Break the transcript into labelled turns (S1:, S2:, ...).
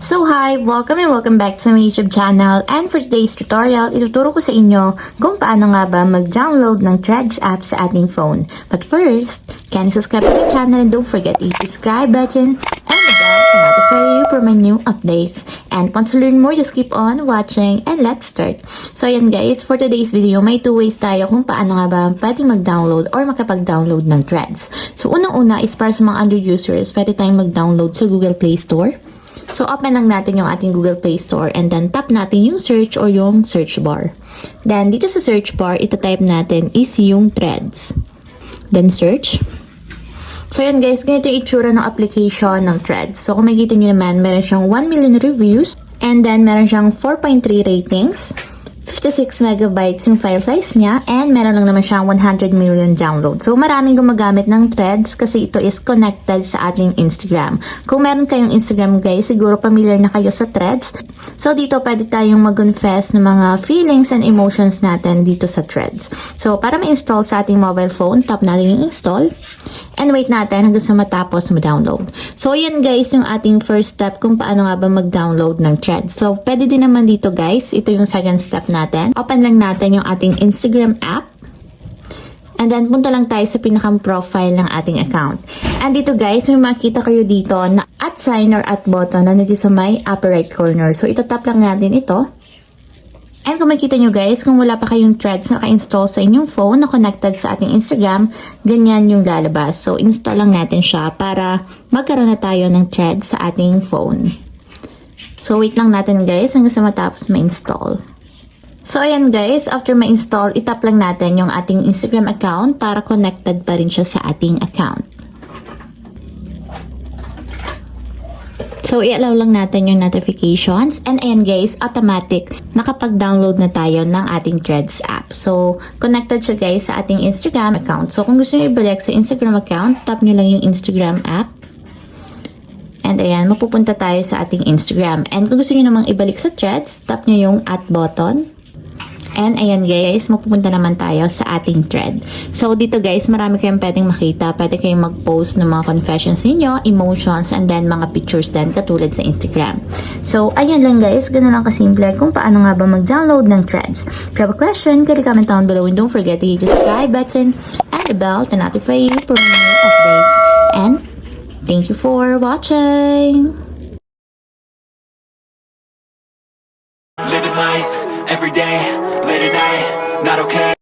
S1: So hi! Welcome and welcome back to my YouTube channel, and for today's tutorial, ituturo ko sa inyo kung paano nga ba mag-download ng Threads app sa ating phone. But first, can you subscribe to my channel and don't forget to hit the subscribe button and the bell to notify you for my new updates. And once you learn more, just keep on watching and let's start. So ayan guys, for today's video, may two ways tayo kung paano nga ba pwedeng mag-download or makapag-download ng Threads. So unang-una is para sa mga Android users, pwede tayong mag-download sa Google Play Store. So, open lang natin yung ating Google Play Store and then tap natin yung search or yung search bar. Then, dito sa search bar, ito-type natin is yung Threads. Then, search. So, yan guys, ganito yung itsura ng application ng Threads. So, kung makikita nyo naman, meron siyang 1 million reviews and then meron siyang 4.3 ratings. 56 megabytes yung file size niya and meron lang naman siyang 100 million download. So, maraming gumagamit ng Threads kasi ito is connected sa ating Instagram. Kung meron kayong Instagram guys, siguro familiar na kayo sa Threads. So, dito pwede tayong mag-confess ng mga feelings and emotions natin dito sa Threads. So, para ma-install sa ating mobile phone, tap natin yung install and wait natin hanggang sa matapos ma-download. So, yan guys yung ating first step kung paano nga ba mag-download ng Threads. So, pwede din naman dito guys, ito yung second step natin. Open lang natin yung ating Instagram app. And then, punta lang tayo sa pinakang profile ng ating account. And dito guys, may makita kayo dito na at sign or at button na dito sa may upper right corner. So, ito-tap lang natin ito. And kung makita nyo guys, kung wala pa kayong Threads na naka-install sa inyong phone na connected sa ating Instagram, ganyan yung lalabas. So, install lang natin siya para magkaroon na tayo ng Threads sa ating phone. So, wait lang natin guys hanggang sa matapos ma-install. So, ayan guys, after ma-install, itap lang natin yung ating Instagram account para connected pa rin siya sa ating account. So, i-allow lang natin yung notifications. And ayan guys, automatic, nakapag-download na tayo ng ating Threads app. So, connected siya guys sa ating Instagram account. So, kung gusto nyo ibalik sa Instagram account, tap nyo lang yung Instagram app. And ayan, mapupunta tayo sa ating Instagram. And kung gusto nyo namang ibalik sa Threads, tap nyo yung at button. And ayan guys, mapupunta naman tayo sa ating thread. So dito guys, marami kayong pwedeng makita. Pwede kayong mag-post ng mga confessions ninyo, emotions, and then mga pictures din katulad sa Instagram. So ayan lang guys, ganun lang kasimple kung paano nga ba mag-download ng Threads. If you have a question, can you comment down below and don't forget to hit the subscribe button and the bell to notify you for more updates. And thank you for watching!
S2: Living life, every day, late at night, not okay.